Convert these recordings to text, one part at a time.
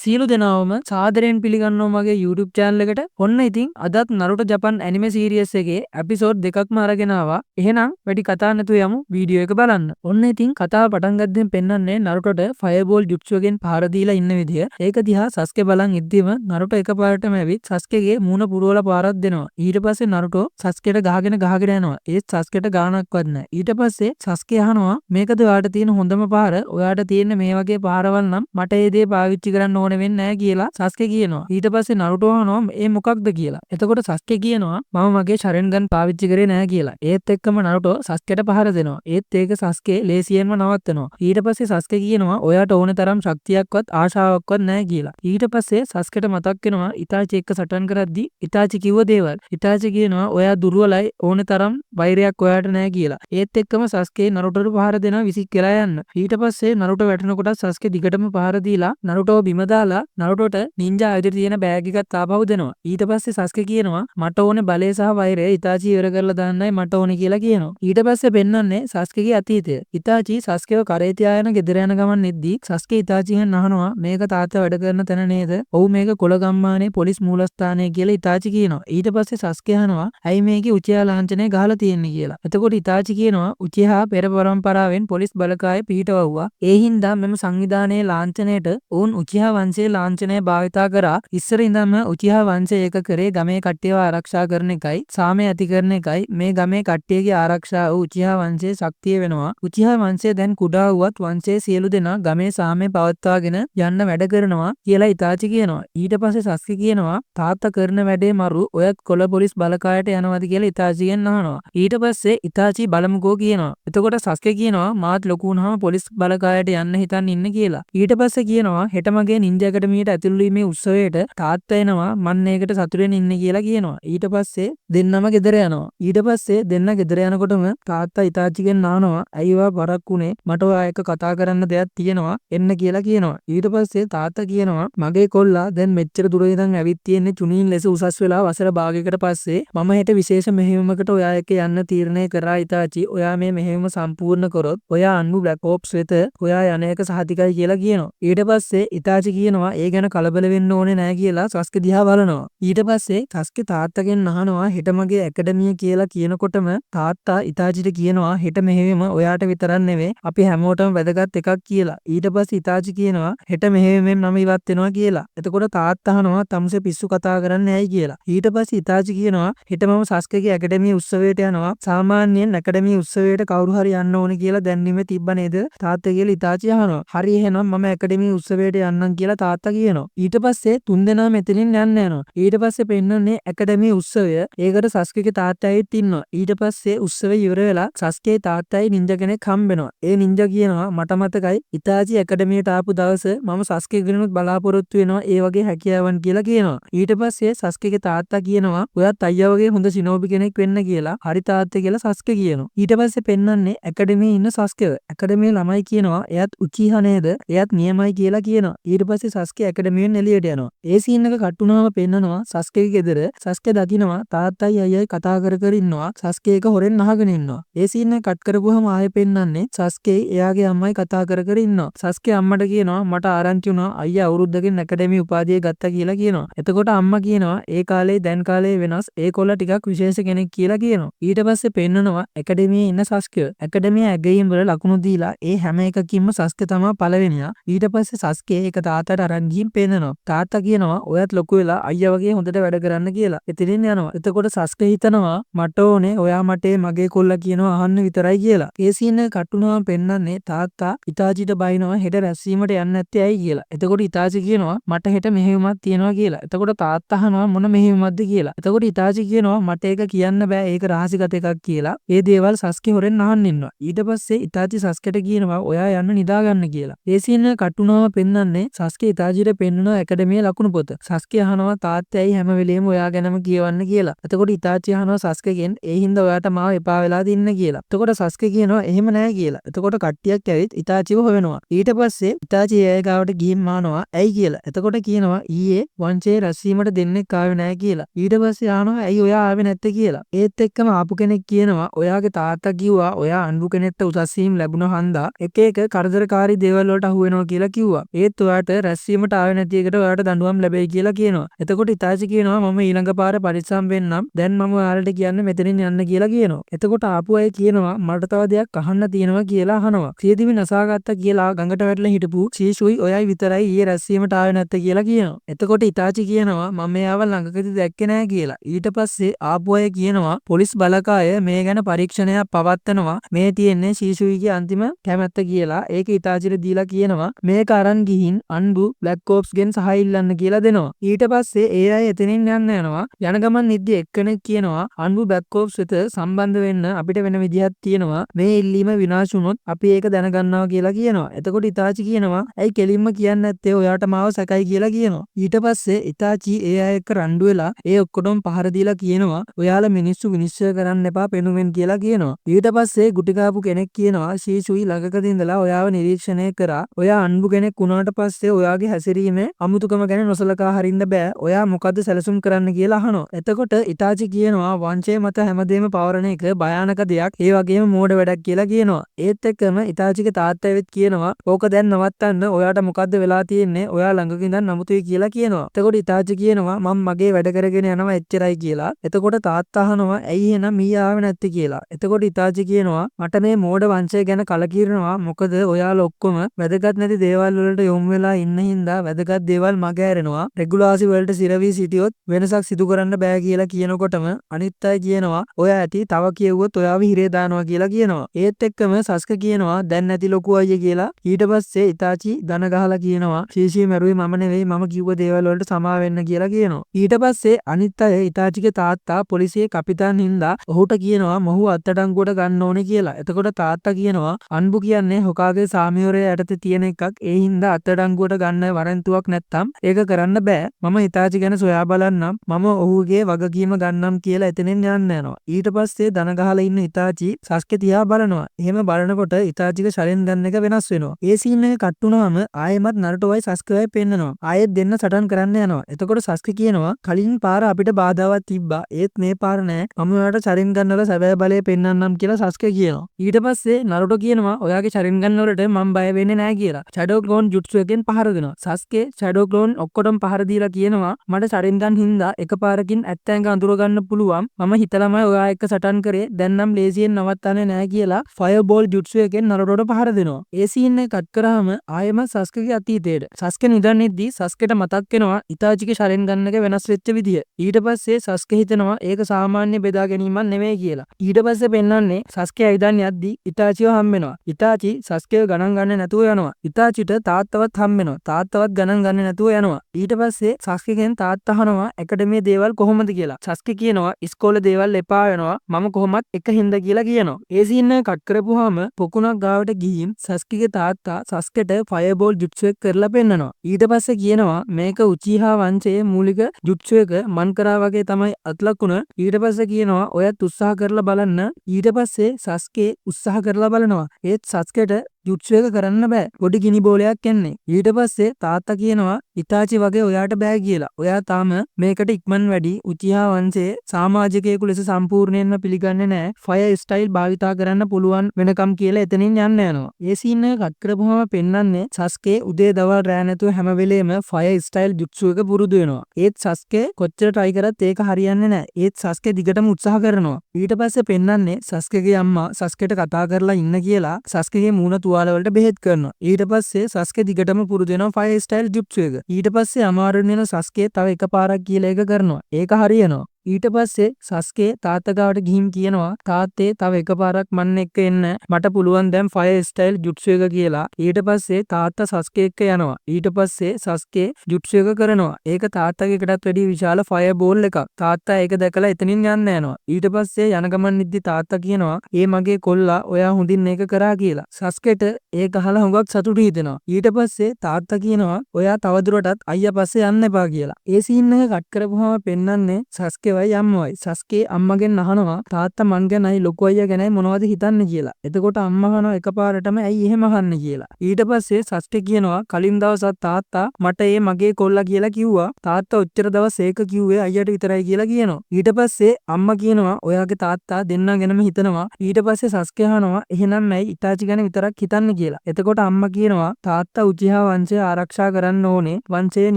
සියලු දෙනාවම සාදරයෙන් පිළිගන්නවා මගේ YouTube channel එකට. ඔන්න ඉතින් අදත් Naruto Japan anime series එකේ episode දෙකක්ම අරගෙන ආවා. එහෙනම් වැඩි කතා නැතුව යමු වීඩියෝ එක බලන්න. ඔන්න ඉතින් කතාව පටන් ගත්තෙන් පෙන්නන්නේ Narutoට Fireball jutsuවකින් පාර දීලා ඉන්න විදිය. ඒක දිහා Sasuke බලන් ඉද්දිම Naruto එකපාරටම ඇවිත් Sasukeගේ මූණ පුරවලා පාරක් දෙනවා. ඊට පස්සේ Naruto Sasukeට ගහගෙන යනවා. ඒත් Sasukeට ගානක්වත් නැහැ. ඊට පස්සේ Sasuke අහනවා මේකද ඔයාට තියෙන හොඳම පාර? ඔයාට තියෙන මේ වගේ පාරවල් නම් මට ඒ දේ පාවිච්චි කරන්න ඕන වෙන්නේ නැහැ කියලා Sasuke කියනවා. ඊට පස්සේ Naruto අහනවා ඒ මොකක්ද කියලා. එතකොට Sasuke කියනවා මම මගේ Sharingan පාවිච්චි කරේ නැහැ කියලා. ඒත් එක්කම Naruto Sasukeට පහර දෙනවා. ඒත් ඒක Sasuke ලේසියෙන්ම නවත්තනවා. ඊට පස්සේ Sasuke කියනවා ඔයාට ඕන තරම් ශක්තියක්වත් ආශාවක්වත් නැහැ කියලා. ඊට පස්සේ Sasukeට මතක් වෙනවා Itachi එක්ක සටන් කරද්දි Itachi කිව්ව දේවල්. Itachi කියනවා ඔයා දුර්වලයි ඕන තරම් වෛරයක් ඔයාට නැහැ කියලා. ඒත් එක්කම Sasuke Narutoට පහර දෙනවා විසික් කියලා යන්න. ඊට පස්සේ Naruto වැටෙනකොට Sasuke දිගටම පහර දීලා Naruto බිම දාලා Narutoට නින්ජා ආයුධ තියෙන බෑග් එකත් ආපහු දෙනවා. ඊට පස්සේ Sasuke කියනවා මට ඕනේ බලය සහ වෛරය Itachi ඉවර කරලා දාන්නයි මට ඕනේ කියලා කියනවා. ඊට පස්සේ පෙන්වන්නේ Sasukeගේ අතීතය. Itachi Sasukeව කරේ තියාගෙන ගෙදර යන ගමන් එද්දී Sasuke Itachiගෙන් අහනවා මේක තාත්තා වැඩ කරන තැන නේද? ඔව් මේක කොළගම්මානේ පොලිස් මූලස්ථානය කියලා Itachi කියනවා. ඊට පස්සේ Sasuke අහනවා ඇයි මේකේ උචියා ලාංඡනය ගහලා තියෙන්නේ කියලා. එතකොට Itachi කියනවා උචියා පෙර පරම්පරාවෙන් පොලිස් බලකායේ පිහිටවුවා. ඒ හින්දා මෙම සංවිධානයේ ලාංඡනයට ඔවුන් උචියා වංශයේ ලාංඡනය භාවිතා කරා. ඉස්සර ඉඳන්ම උචියා වංශය ඒක කරේ ගමේ කට්ටියව ආරක්ෂා කරන එකයි, සාමය ඇති කරන එකයි. මේ ගමේ කට්ටියගේ ආරක්ෂාව උචියා වංශයේ ශක්තිය වෙනවා. උචියා වංශය දැන් කුඩා වුවත් වංශයේ සියලු දෙනා ගමේ සාමය පවත්වාගෙන යන්න වැඩ කරනවා කියලා Itachi කියනවා. ඊට පස්සේ Sasuke කියනවා තාත්තා කරන වැඩේ මරු ඔයත් කොළ පොලිස් බලකායට යනවාද කියලා Itachiගෙන් අහනවා. ඊට පස්සේ Itachi බලමුකෝ කියනවා. එතකොට Sasuke කියනවා මාත් ලොකු වුණාම පොලිස් බලකායට යන්න හිතන් ඉන්න කියලා. ඊට පස්සේ කියනවා හෙට මගේ නින්ජා ඇකඩමියට ඇතුළු වීමේ උත්සවයට තාත්තා එනවා මම ඒකට සතුටෙන් ඉන්නේ කියලා කියනවා. ඊට පස්සේ දෙන්නම ගෙදර යනවා. ඊට පස්සේ දෙන්න ගෙදර යනකොටම තාත්තා Itachiගෙන් අහනවා ඇයි ඔයා පරක්කු උනේ? මට ඔයා එක්ක කතා කරන්න දෙයක් තියෙනවා එන්න කියලා කියනවා. ඊට පස්සේ තාත්තා කියනවා මගේ කොල්ලා දැන් මෙච්චර දුර ඉඳන් ඇවිත් තියෙන්නේ චුනීන් ලෙස උසස් වෙලා වසර භාගයකට පස්සේ මම හෙට විශේෂ මෙහෙයුමකට ඔයා එක්ක යන්න තීරණය කරා Itachi. ඔයා මේ මෙහෙයුම සම්පූර්ණ කරොත් ඔයා අන්බු බ්ලැක් ඔප්ස් වෙත ඔයා යන එක සහතිකයි කියලා කියනවා. ඊට පස්සේ Itachi කියනවා ඒ ගැන කලබල වෙන්න ඕනේ නැහැ කියලා Sasuke දිහා බලනවා. ඊට පස්සේ Sasuke තාත්තගෙන් අහනවා හෙට මගේ ඇකඩමිය කියලා කියනකොටම තාත්තා Itachiට කියනවා හෙට මෙහෙයුම ඔයාට විතරක් නෙවෙයි අපි හැමෝටම වැදගත් එකක් කියලා. ඊට පස්සේ Itachi කියනවා හෙට මෙහෙයුමෙන් මම ඉවත් වෙනවා කියලා. එතකොට තාත්තා අහනවා තමුසේ පිස්සු කතා කරන්නේ ඇයි කියලා. ඊට පස්සේ Itachi කියනවා හෙට මම Sasukeගේ ඇකඩමිය උත්සවයට යනවා. සාමාන්‍යයෙන් ඇකඩමිය උත්සවයට කවුරු හරි යන්න ඕනේ කියලා දැන්වීම තිබ්බ නේද තාත්තා කියලා Itachi අහනවා. හරි එහෙනම් මම ඇකඩමිය උත්සවයට යන්නම් කියලා තාත්තා කියනවා. ඊට පස්සේ තුන්දෙනා මෙතනින් යන්න යනවා. ඊට පස්සේ පෙන්වන්නේ ඇකඩමිය උත්සවය. ඒකට Sasukeගේ තාත්තයිත් ඉන්නවා. ඊට පස්සේ උත්සවය ඉවර වෙලා Sasuke තාත්තයි නින්ජා කෙනෙක් හම්බ වෙනවා. ඒ නින්ජා කියනවා මට මතකයි Itachi ඇකඩමියට ආපු දවස මම Sasuke ගෙනුත් බලාපොරොත්තු වෙනවා ඒ වගේ හැකියාවන් කියලා කියනවා. ඊට පස්සේ Sasukeගේ තාත්තා කියනවා ඔයත් අයියා වගේ හොඳ සිනෝබි කෙනෙක් වෙන්න කියලා. හරි තාත්තේ කියලා Sasuke කියනවා. ඊට පස්සේ පෙන්වන්නේ ඇකඩමියේ ඉන්න Sasukeව. ඇකඩමියේ ළමයි කියනවා එයත් උචිහා නේද? එයත් නියමයි කියලා කියනවා. ඊට පස්සේ Sasuke ඇකඩමියෙන් එළියට යනවා. ඒ සීන් එක කට් වුණාම පෙන්නනවා Sasukeගේ ගෙදර Sasuke දකිනවා තාත්තයි අයියයි කතා කර කර ඉන්නවා. Sasuke එක හොරෙන් අහගෙන ඉන්නවා. ඒ සීන් එක කට් කරපුවාම ආයෙ පෙන්නන්නේ Sasuke එයාගේ අම්මයි කතා කර කර ඉන්නවා. Sasuke අම්මට කියනවා මට ආරංචි වුණා අයියා අවුරුද්දකින් ඇකඩමි උපාධිය ගත්තා කියලා කියනවා. එතකොට අම්මා කියනවා ඒ කාලේ දැන් කාලේ වෙනස් ඒකොල්ල ටිකක් විශේෂ කෙනෙක් කියලා කියනවා. ඊට පස්සේ පෙන්නනවා ඇකඩමියේ ඉන්න Sasuke. ඇකඩමිය ඇගයීම් වල ලකුණු දීලා ඒ හැම එකකින්ම Sasuke තමයි පළවෙනියා. ඊට පස්සේ Sasuke ඒක තාත්තට අරන් ගිහින් පෙන්නනවා. තාත්තා කියනවා ඔයත් ලොකු වෙලා අයියා වගේ හොඳට වැඩ කරන්න කියලා. එතනින් යනවා. එතකොට Sasuke හිතනවා මට ඕනේ ඔයා මට මගේ කොල්ලා කියනවා අහන්න විතරයි කියලා. ඒ සීන් එක කට් වුණාම පෙන්නන්නේ තාත්තා Itachiට බයිනවා හෙට රැස්වීමට යන්න නැත්තේ ඇයි කියලා. එතකොට Itachi කියනවා මට හෙට මෙහෙයුමක් තියෙනවා කියලා. එතකොට තාත්තා අහනවා මොන මෙහෙයුමක්ද කියලා. එතකොට Itachi කියනවා මට ඒක කියන්න බෑ ඒක රහසිගත එකක් කියලා. ඒ දේවල් Sasuke හොරෙන් අහන්න ඉන්නවා. ඊට පස්සේ Itachi Sasukeට කියනවා ඔයා යන්න නිදා ගන්න කියලා. ඒ සීන් එක කට් වුණාම පෙන්නන්නේ Sasuke Itachiට පෙන්නනවා ඇකඩමියේ ලකුණු පොත. Sasuke අහනවා තාත්තා ඇයි හැම වෙලේම ඔයා ගැනම කියවන්න කියලා. එතකොට Itachi අහනවා Sasukeගෙන් ඒ හින්දා ඔයාට මාව එපා වෙලාද ඉන්න කියලා. එතකොට Sasuke කියනවා එහෙම නෑ කියලා. එතකොට කට්ටියක් ඇවිත් Itachiව හොයනවා. ඊට පස්සේ Itachi ඒ ගාවට ගිහින් මානවා ඇයි කියලා. එතකොට කියනවා ඊයේ වංශයේ රැස්වීමට දෙන්නෙක් ආවේ නෑ කියලා. ඊට පස්සේ අහනවා ඇයි ඔයා ආවේ නැත්තේ කියලා. ඒත් එක්කම ආපු කෙනෙක් කියනවා ඔයාගේ තාත්තා කිව්වා ඔයා අන්බු කෙනෙක්ට උසස් වීම ලැබුණ හන්දා එක එක කරදරකාරී දේවල් වලට අහු වෙනවා කියලා කිව්වා. ඒත් ඔයාට රැස්වීමට ආවේ නැති එකට ඔයාලට දඬුවම් ලැබෙයි කියලා කියනවා. එතකොට ඉතාචි කියනවා මම ඊළඟ පාර පරිස්සම් වෙන්නම්. දැන් මම ඔයාලට කියන්නේ මෙතනින් යන්න කියලා කියනවා. එතකොට ආපු අය කියනවා මට තව දෙයක් අහන්න තියෙනවා කියලා අහනවා. සියදිවි නසාගත්තා කියලා ගඟට වැටලා හිටපු චීෂුයි ඔයයි විතරයි ඊයේ රැස්වීමට ආවේ නැත්තේ කියලා කියනවා. එතකොට ඉතාචි කියනවා මම එයාව ළඟකදී දැක්කේ නැහැ කියලා. ඊට පස්සේ ආපු අය කියනවා පොලිස් බලකාය මේ ගැන පරීක්ෂණයක් පවත්වනවා. මේ තියෙන්නේ චීෂුයිගේ අන්තිම කැමැත්ත කියලා. ඒක ඉතාචිට දීලා කියනවා මේක අරන් ගිහින් අන්බු බ්ලැක් ඔප්ස් ගෙන් සහාය ඉල්ලන්න කියලා දෙනවා. ඊට පස්සේ ඒ අය එතනින් යන්න යනවා. යන ගමන් නිද්දි එක්කෙනෙක් කියනවා අන්බු බ්ලැක් ඔප්ස් වෙත සම්බන්ධ වෙන්න අපිට වෙන විදිහක් තියෙනවා. මේ ඉල්ලීම විනාශ වුණොත් අපි ඒක දැනගන්නවා කියලා කියනවා. එතකොට ඉතාචි කියනවා ඇයි කෙලින්ම කියන්නේ නැත්තේ ඔයාට මාව සැකයි කියලා කියනවා. ඊට පස්සේ ඉතාචි ඒ අය එක්ක රණ්ඩු වෙලා ඒ ඔක්කොටම පහර දීලා කියනවා ඔයාලා මිනිස්සු විනිශ්චය කරන්න එපා පෙනුමෙන් කියලා කියනවා. ඊට පස්සේ ගුටි කාපු කෙනෙක් කියනවා ශීෂුයි ළඟකදී ඉඳලා ඔයාව නිරීක්ෂණය කරා. ඔයා අන්බු කෙනෙක් වුණාට පස්සේ ඔයාගේ හැසිරීමේ අමුතුකම ගැන නොසලකා හරින්න බෑ. ඔයා මොකද්ද සැලසුම් කරන්න කියලා අහනවා. එතකොට ඉතාචි කියනවා වංශය මත හැමදේම පවරන එක භයානක දෙයක්. ඒ වගේම මෝඩ වැඩක් කියලා කියනවා. ඒත් එක්කම ඉතාචිගේ තාත්තා ඇවිත් කියනවා ඕක දැන් නවත්තන්න ඔයාට මොකද්ද වෙලා තියෙන්නේ? ඔයා ළඟක ඉඳන් නමුතුයි කියලා කියනවා. එතකොට ඉතාචි කියනවා මම මගේ වැඩ කරගෙන යනවා එච්චරයි කියලා. එතකොට තාත්තා අහනවා ඇයි එහෙනම් මී ආවේ නැත්තේ කියලා. එතකොට ඉතාචි කියනවා මට මේ මෝඩ වංශය ගැන කලකිරෙනවා. මොකද ඔයාලා ඔක්කොම වැදගත් නැති දේවල් වලට යොමු වෙලා ඉන්න හින්දා වැදගත් දේවල් මගහැරෙනවා. රෙගුලාසි වලට සිරවි සිටියොත් වෙනසක් සිදු කරන්න බෑ කියලා කියනකොටම අනිත් අය කියනවා ඔය ඇති තව කියවුවොත් ඔයාව හිරේ දානවා කියලා කියනවා. ඒත් එක්කම සස්ක කියනවා දැන් නැති ලොකු අයියේ කියලා. ඊට පස්සේ ඉතාචි දන ගහලා කියනවා ශීෂී මැරුවේ මම නෙවෙයි මම කිව්ව දේවල් වලට සමා වෙන්න කියලා කියනවා. ඊට පස්සේ අනිත් අය ඉතාචිගේ තාත්තා පොලිසියේ කපිතාන් හින්දා ඔහුට කියනවා මොහු අත්අඩංගුවට ගන්න ඕනේ කියලා. එතකොට තාත්තා කියනවා අන්බු කියන්නේ හොකාගේ සාමිවරය යටතේ තියෙන එකක්. ඒ හින්දා අත්අඩංගුවට ගන්න වරන්තුවක් නැත්තම් ඒක කරන්න බෑ. මම ඉතාචි ගැන සොයා බලන්නම්. මම ඔහුගේ වගකීම ගන්නම් කියලා එතනින් යන්න යනවා. ඊට පස්සේ දන ගහලා ඉන්න ඉතාචි සස්කේ තියා බලනවා. එහෙම බලනකොට ඉතාචිගේ ශරෙන් ගන්න එක වෙනස් වෙනවා. ඒ සීන් එක කට් වුණාම ආයෙමත් නරුටෝයි සස්කේවයි පෙන්නනවා. ආයෙත් දෙන්න සටන් කරන්න යනවා. එතකොට සස්කේ කියනවා කලින් පාර අපිට බාධාවක් තිබ්බා. ඒත් මේ පාර නෑ. මම ඔයාලට ශරෙන් ගන්නවල සැබෑ බලය පෙන්නන්නම් කියලා සස්කේ කියනවා. ඊට පස්සේ නරුටෝ කියනවා ඔයාගේ ශරෙන් ගන්නවලට මම බය වෙන්නේ නෑ කියලා. ෂැඩෝ ක්ලෝන් ජුට්සු එකෙන් පහර දෙනවා. සස්කේ ෂැඩෝ ක්ලෝන් ඔක්කොටම පහර දීලා කියනවා මට ශරෙන් ගන්න හින්දා එකපාරකින් ඇත්තැඟ අඳුර ගන්න පුළුවන්. මම හිතලාමයි ඔයා එක්ක සටන් කරේ. දැන් නම් ලේසියෙන් නවත්තන්නේ නෑ කියලා ෆයර්බෝල් ජුට්සු එකෙන් නරුටෝට පහර දෙනවා. ඒ සීන් එක කට් කරාම ආයෙම සස්කේගේ අතීතයට. සස්කේ නිදන්නෙද්දී සස්කේට මතක් වෙනවා ඉතාචිගේ ශරෙන් ගන්න එක වෙනස් වෙච්ච විදිය. ඊට පස්සේ සස්කේ හිතනවා ඒක සාමාන්‍ය බෙදා ගැනීමක් නෙමෙයි කියලා. ඊට පස්සේ පෙන්වන්නේ සස්කේ ඇවිදන් යද්දී ඉතාචිව හම් වෙනවා. ඉතාචි සස්කේව ගණන් ගන්නේ නැතුව යනවා. ඉතාචිට තාත්තවත් හම් වෙනවා. තාත්තවත් ගණන් ගන්නේ නැතුව යනවා. ඊට පස්සේ සස්කේගෙන් තාත්තා අහනවා ඇකඩමියේ දේවල් කොහොමද කියලා. සස්කේ කියනවා ඉස්කෝලේ දේවල් එපා වෙනවා. මම කොහොමත් එක හින්දා කියලා කියනවා. ඒ සීන් එක කට් කරපුවාම පොකුණක් ගාවට ගිහින් සස්කේගේ තාත්තා සස්කේට ෆයර්බෝල් ජුට්සු එක කරලා පෙන්නනවා. ඊට පස්සේ කියනවා මේක උචිහා වංශයේ මූලික ජුට්සු එක මන් කරා වගේ තමයි අත්ලකුණ. ඊට පස්සේ කියනවා ඔයත් උත්සාහ කරලා බලන්න. ඊට පස්සේ සස්කේ උත්සාහ කරලා බලනවා. ඒත් සස්කේට ජුට්සු එක කරන්න බෑ. පොඩි ගිනි බෝලයක් එන්නේ. ඊට පස්සේ තාත්තා කියනවා ඉතාචි වගේ ඔයාට බෑ කියලා. ඔයා තාම මේකට ඉක්මන් වැඩි. උචිහා වංශයේ සමාජිකයෙකු ලෙස සම්පූර්ණයෙන්ම පිළිගන්නේ නැහැ. ෆයර් ස්ටයිල් භාවිතා කරන්න පුළුවන් වෙනකම් කියලා එතනින් යන්න යනවා. ඒ සීන් එක කට් කරපුවම පෙන්වන්නේ සස්කේ උදේ දවල් රෑ නැතුව හැම වෙලේම ෆයර් ස්ටයිල් ජුට්සු එක පුරුදු වෙනවා. ඒත් සස්කේ කොච්චර try කරත් ඒක හරියන්නේ නැහැ. ඒත් සස්කේ දිගටම උත්සාහ කරනවා. ඊට පස්සේ පෙන්වන්නේ සස්කේගේ අම්මා සස්කේට කතා කරලා ඉන්න කියලා සස්කේගේ මූණ තුවාල වලට බෙහෙත් කරනවා. ඊට පස්සේ සස්කේ දිගටම පුරුදු වෙනවා ෆයර් ස්ටයිල් ජුට්සු එක. ඊට පස්සේ අමාරුවෙන් වෙන සස්කේ තව එකපාරක් කියලා එක කරනවා. ඒක හරියනවා. ඊට පස්සේ සස්කේ තාත්තා ගාවට ගිහින් කියනවා තාත්තේ තව එකපාරක් මන් එක්ක එන්න මට පුළුවන් දැන් ෆයර් ස්ටයිල් ජුට්සු එක කියලා. ඊට පස්සේ තාත්තා සස්කේ එක්ක යනවා. ඊට පස්සේ සස්කේ ජුට්සු එක කරනවා. ඒක තාත්තගේ එකටත් වැඩිය විශාල ෆයර් බෝල් එකක්. තාත්තා ඒක දැකලා එතනින් යන්න යනවා. ඊට පස්සේ යන ගමන් ඉද්දි තාත්තා කියනවා "ඒ මගේ කොල්ලා ඔයා හොඳින් මේක කරා" කියලා. සස්කේට ඒක අහලා හුඟක් සතුටු හිතෙනවා. ඊට පස්සේ තාත්තා කියනවා "ඔයා තවදුරටත් අයියා පස්සේ යන්න එපා" කියලා. ඒ සීන් එක කට් කරපුවාම පෙන්වන්නේ සස්කේ සස්කේවයි අම්මවයි. සස්කේ අම්මගෙන් අහනවා තාත්තා මං ගැනයි ලොකු අයියා ගැනයි මොනවද හිතන්නේ කියලා. එතකොට අම්මා අහනවා එකපාරටම ඇයි එහෙම අහන්නේ කියලා. ඊට පස්සේ සස්කේ කියනවා කලින් දවසක් තාත්තා මට ඒ මගේ කොල්ලා කියලා කිව්වා. තාත්තා ඔච්චර දවස් ඒක කිව්වේ අයියට විතරයි කියලා කියනවා. ඊට පස්සේ අම්මා කියනවා ඔයාගේ තාත්තා දෙන්නා ගැනම හිතනවා. ඊට පස්සේ සස්කේ අහනවා එහෙනම් ඇයි ඉතාචි ගැන විතරක් හිතන්නේ කියලා. එතකොට අම්මා කියනවා තාත්තා උචිහා වංශය ආරක්ෂා කරන්න ඕනේ. වංශයේ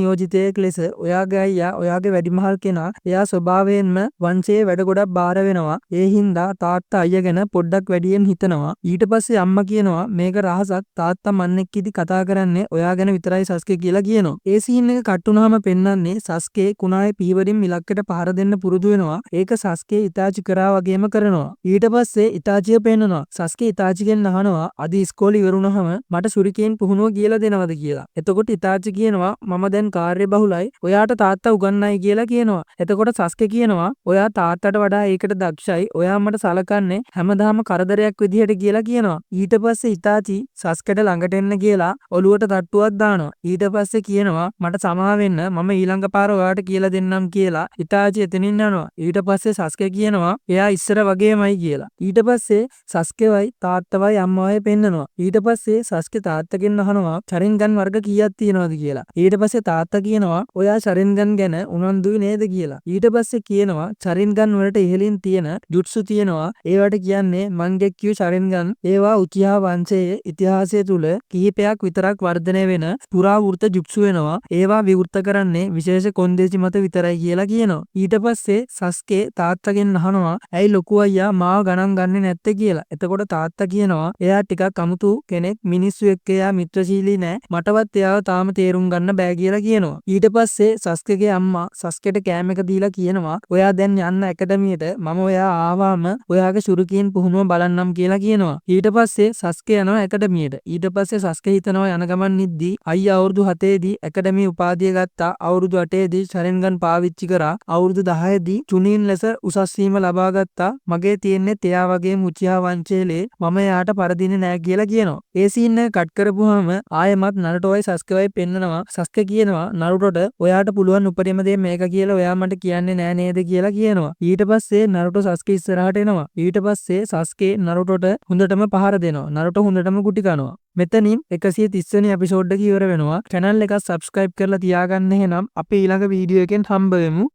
නියෝජිතයෙක් ලෙස ඔයාගේ අයියා ඔයාගේ වැඩිමහල් කෙනා. එයා ස්වභාවයෙන්ම වංශයේ වැඩ ගොඩක් බාර වෙනවා. ඒ හින්දා තාත්තා අයියා ගැන පොඩ්ඩක් වැඩියෙන් හිතනවා. ඊට පස්සේ අම්මා කියනවා මේක රහසක් තාත්තා මන් එක්ක ඉදි කතා කරන්නේ ඔයා ගැන විතරයි සස්කේ කියලා කියනවා. ඒ සීන් එක කට් වුණාම පෙන්වන්නේ සස්කේ කුණායේ පීවරින් මිලක්කට පහර දෙන්න පුරුදු වෙනවා. ඒක සස්කේ ඉතාචි කරා වගේම කරනවා. ඊට පස්සේ ඉතාචිය පෙන්නනවා. සස්කේ ඉතාචිගෙන් අහනවා අද ඉස්කෝලේ ඉවරුනහම මට සුරිකේන් පුහුණුව කියලා දෙනවද කියලා. එතකොට ඉතාචි කියනවා මම දැන් කාර්ය බහුලයි. ඔයාට තාත්තා උගන්වයි කියලා කියනවා. එතකොට සස්කේ කියනවා ඔයා තාත්තට වඩා ඒකට දක්ෂයි. ඔයා මට සලකන්නේ හැමදාම කරදරයක් විදිහට කියලා කියනවා. ඊට පස්සේ ඉතාචි සස්කේට ළඟට එන්න කියලා ඔලුවට තට්ටුවක් දානවා. ඊට පස්සේ කියනවා මට සමා වෙන්න මම ඊළඟ පාර ඔයාට කියලා දෙන්නම් කියලා. ඉතාචි එතනින් යනවා. ඊට පස්සේ සස්කේ කියනවා එයා ඉස්සර වගේමයි කියලා. ඊට පස්සේ සස්කේවයි තාත්තවයි අම්මවයි පෙන්නනවා. ඊට පස්සේ සස්කේ තාත්තගෙන් අහනවා චරින්ගන් වර්ග කීයක් තියෙනවද කියලා. ඊට පස්සේ තාත්තා කියනවා ඔයා චරින්ගන් ගැන උනන්දුයි නේද කියලා. ඊට පස්සේ කියනවා චරින්ගන් වලට ඉහළින් තියෙන ජුට්සු තියෙනවා. ඒවට කියන්නේ මංගෙක්කියු චරින්ගන්. ඒවා උචිහා වංශයේ ඉතිහාසය තුල කිහිපයක් විතරක් වර්ධනය වෙන පුරාවෘත ජුට්සු වෙනවා. ඒවා විවෘත කරන්නේ විශේෂ කොන්දේසි මත විතරයි කියලා කියනවා. ඊට පස්සේ සස්කේ තාත්තගෙන් අහනවා ඇයි ලොකු අයියා මාව ගණන් ගන්නේ නැත්තේ කියලා. එතකොට තාත්තා කියනවා එයා ටිකක් අමුතු කෙනෙක් මිනිස්සු එක්ක එයා මිත්‍රශීලී නෑ. මටවත් එයාව තාම තේරුම් ගන්න බෑ කියලා කියනවා. ඊට පස්සේ සස්කේගේ අම්මා සස්කේට කෑම එක දීලා කියනවා ඔයා දැන් යන්න ඇකඩමියට මම ඔයා ආවාම ඔයාගේ සුරුකියෙන් පුහුණුව බලන්නම් කියලා කියනවා. ඊට පස්සේ සස්කේ යනවා ඇකඩමියට. ඊට පස්සේ සස්කේ හිතනවා යන ගමන් නිද්දී අයියා අවුරුදු 7 දී ඇකඩමි උපාධිය ගත්තා. අවුරුදු 8 දී ශරෙන්ගන් පාවිච්චි කරා. අවුරුදු 10 දී චුනීන් ලෙස උසස් වීම ලබා ගත්තා. මගේ තියෙන්නේ එයා වගේ මුචිහා වංශයේලේ මම එයාට පරදින්නේ නෑ කියලා කියනවා. ඒ සීන් එක කට් කරපුවාම ආයෙමත් නරුටෝයි සස්කේවයි පෙන්නනවා. සස්කේ කියනවා නරුටෝට ඔයාට පුළුවන් උපරිම දේ මේක කියලා ඔයා මට කියන්නේ නෑ නේද කියලා කියනවා. ඊට පස්සේ නරුටෝ සස්කේ ඉස්සරහට එනවා. ඊට පස්සේ සස්කේ නරුටෝට හොඳටම පහර දෙනවා. නරුටෝ හොඳටම ගුටි කනවා. මෙතනින් 130 වෙනි එපිසෝඩ් එක ඉවර වෙනවා. channel එක subscribe කරලා තියාගන්න එහෙනම් අපි ඊළඟ වීඩියෝ එකෙන් හම්බ වෙමු.